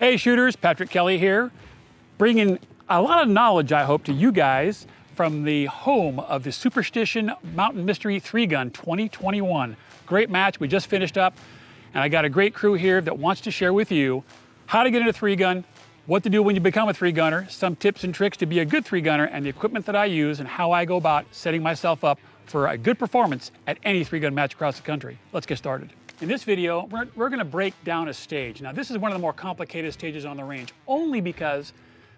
Hey shooters, Patrick Kelley here, bringing a lot of knowledge, I hope, to you guys from the home of the Superstition Mountain Mystery 3-Gun 2021. Great match, we just finished up, and I got a great crew here that wants to share with you how to get into 3-gun, what to do when you become a 3-gunner, some tips and tricks to be a good 3-gunner, and the equipment that I use and how I go about setting myself up for a good performance at any 3-gun match across the country. Let's get started. In this video, we're gonna break down a stage. Now, this is one of the more complicated stages on the range, only because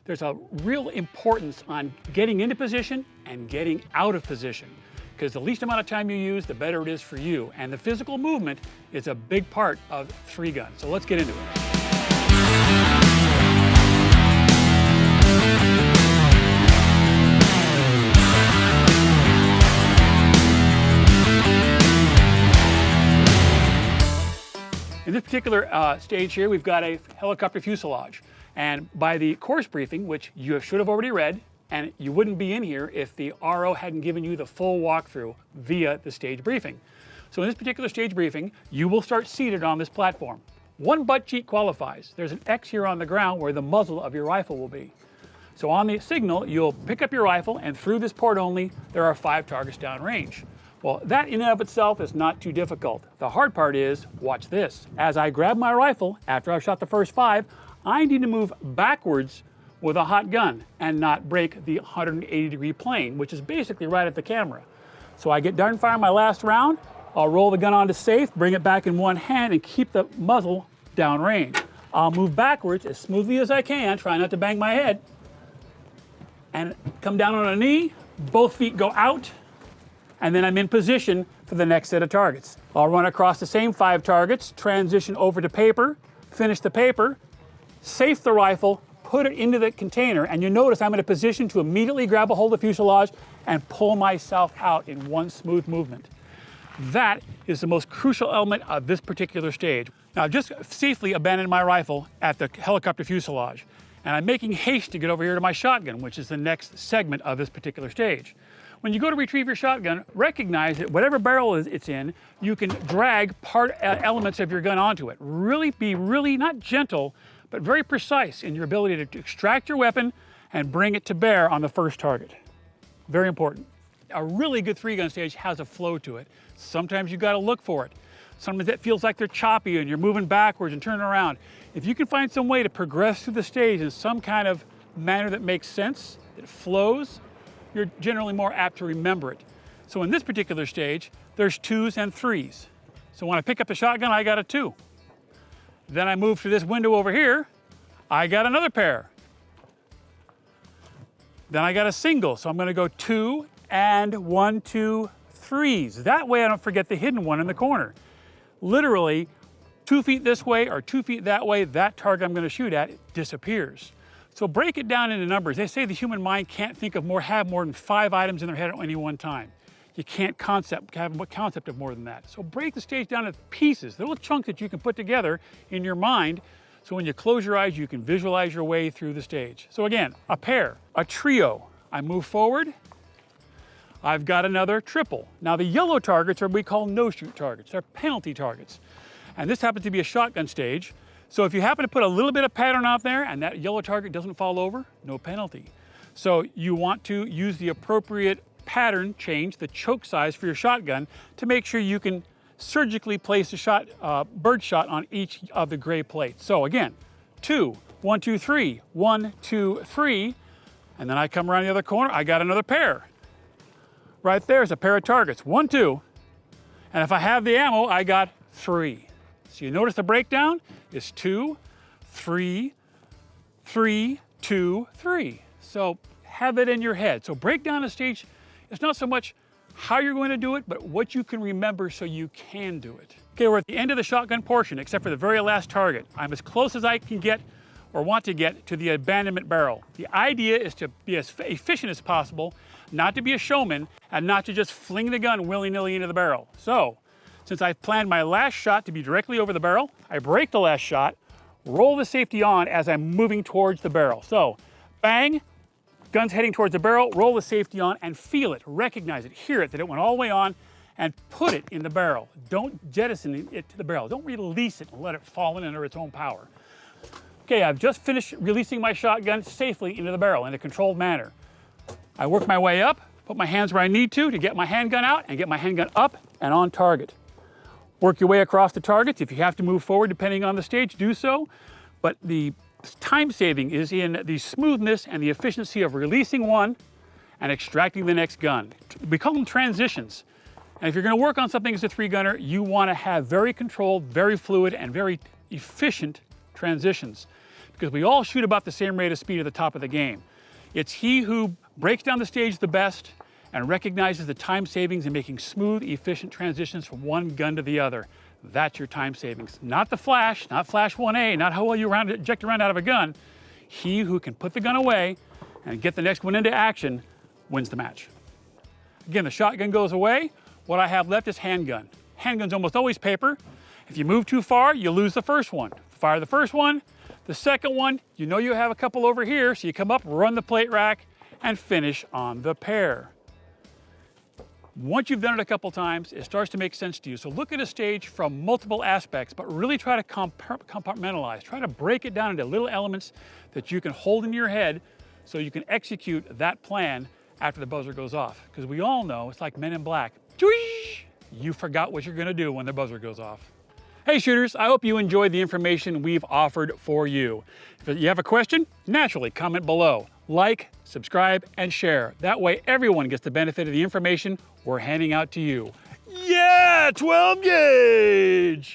there's a real importance on getting into position and getting out of position. Because the least amount of time you use, the better it is for you. And the physical movement is a big part of 3-gun. So let's get into it. In this particular stage here, we've got a helicopter fuselage. And by the course briefing, which you should have already read, and you wouldn't be in here if the RO hadn't given you the full walkthrough via the stage briefing. So in this particular stage briefing, you will start seated on this platform. One butt cheek qualifies. There's an X here on the ground where the muzzle of your rifle will be. So on the signal, you'll pick up your rifle, and through this port only, there are 5 targets downrange. Well, that in and of itself is not too difficult. The hard part is, watch this. As I grab my rifle, after I've shot the first 5, I need to move backwards with a hot gun and not break the 180-degree plane, which is basically right at the camera. So I get done firing my last round, I'll roll the gun onto safe, bring it back in one hand, and keep the muzzle downrange. I'll move backwards as smoothly as I can, try not to bang my head, and come down on a knee, both feet go out, and then I'm in position for the next set of targets. I'll run across the same 5 targets, transition over to paper, finish the paper, safe the rifle, put it into the container, and you notice I'm in a position to immediately grab a hold of the fuselage and pull myself out in one smooth movement. That is the most crucial element of this particular stage. Now, I've just safely abandoned my rifle at the helicopter fuselage, and I'm making haste to get over here to my shotgun, which is the next segment of this particular stage. When you go to retrieve your shotgun, recognize that whatever barrel it's in, you can drag elements of your gun onto it. Be really not gentle, but very precise in your ability to extract your weapon and bring it to bear on the first target. Very important. A really good 3-gun stage has a flow to it. Sometimes you gotta look for it. Sometimes it feels like they're choppy and you're moving backwards and turning around. If you can find some way to progress through the stage in some kind of manner that makes sense, that flows, you're generally more apt to remember it. So in this particular stage, there's 2s and 3s. So when I pick up the shotgun, I got a 2. Then I move to this window over here, I got another pair. Then I got a single, so I'm gonna go 2 and 1, 2, 3s. That way I don't forget the hidden one in the corner. Literally, 2 feet this way or 2 feet that way, that target I'm gonna shoot at disappears. So break it down into numbers. They say the human mind can't have more than 5 items in their head at any one time. You can't have a concept of more than that. So break the stage down into pieces, little chunks that you can put together in your mind, so when you close your eyes, you can visualize your way through the stage. So again, a pair, a trio. I move forward, I've got another triple. Now the yellow targets are what we call no-shoot targets. They're penalty targets. And this happens to be a shotgun stage. So if you happen to put a little bit of pattern out there and that yellow target doesn't fall over, no penalty. So you want to use the appropriate pattern change, the choke size for your shotgun, to make sure you can surgically place a shot, bird shot on each of the gray plates. So again, 2, 1, 2, 3, 1, 2, 3, and then I come around the other corner, I got another pair. Right there's a pair of targets, 1, 2, and if I have the ammo, I got 3. So you notice the breakdown is 2, 3, 3, 2, 3. So have it in your head. So break down a stage. It's not so much how you're going to do it, but what you can remember so you can do it. Okay, we're at the end of the shotgun portion, except for the very last target. I'm as close as I can get or want to get to the abandonment barrel. The idea is to be as efficient as possible, not to be a showman, and not to just fling the gun willy-nilly into the barrel. So, since I've planned my last shot to be directly over the barrel, I break the last shot, roll the safety on as I'm moving towards the barrel. So, bang, gun's heading towards the barrel, roll the safety on and feel it, recognize it, hear it, that it went all the way on, and put it in the barrel. Don't jettison it to the barrel. Don't release it and let it fall in under its own power. Okay, I've just finished releasing my shotgun safely into the barrel in a controlled manner. I work my way up, put my hands where I need to get my handgun out and get my handgun up and on target. Work your way across the targets. If you have to move forward depending on the stage, do so. But the time saving is in the smoothness and the efficiency of releasing one and extracting the next gun. We call them transitions. And if you're going to work on something as a 3-gunner, you want to have very controlled, very fluid, and very efficient transitions, because we all shoot about the same rate of speed at the top of the game. It's he who breaks down the stage the best and recognizes the time savings in making smooth, efficient transitions from one gun to the other. That's your time savings. Not the flash, not flash 1A, not how well you eject a round out of a gun. He who can put the gun away and get the next one into action wins the match. Again, the shotgun goes away. What I have left is handgun. Handgun's almost always paper. If you move too far, you lose the first one. Fire the first one, the second one, you know you have a couple over here, so you come up, run the plate rack, and finish on the pair. Once you've done it a couple times, it starts to make sense to you. So look at a stage from multiple aspects, but really try to compartmentalize. Try to break it down into little elements that you can hold in your head so you can execute that plan after the buzzer goes off. Because we all know, it's like Men in Black. You forgot what you're gonna do when the buzzer goes off. Hey shooters, I hope you enjoyed the information we've offered for you. If you have a question, naturally comment below. Like, subscribe, and share. That way everyone gets the benefit of the information we're handing out to you. Yeah, 12 gauge!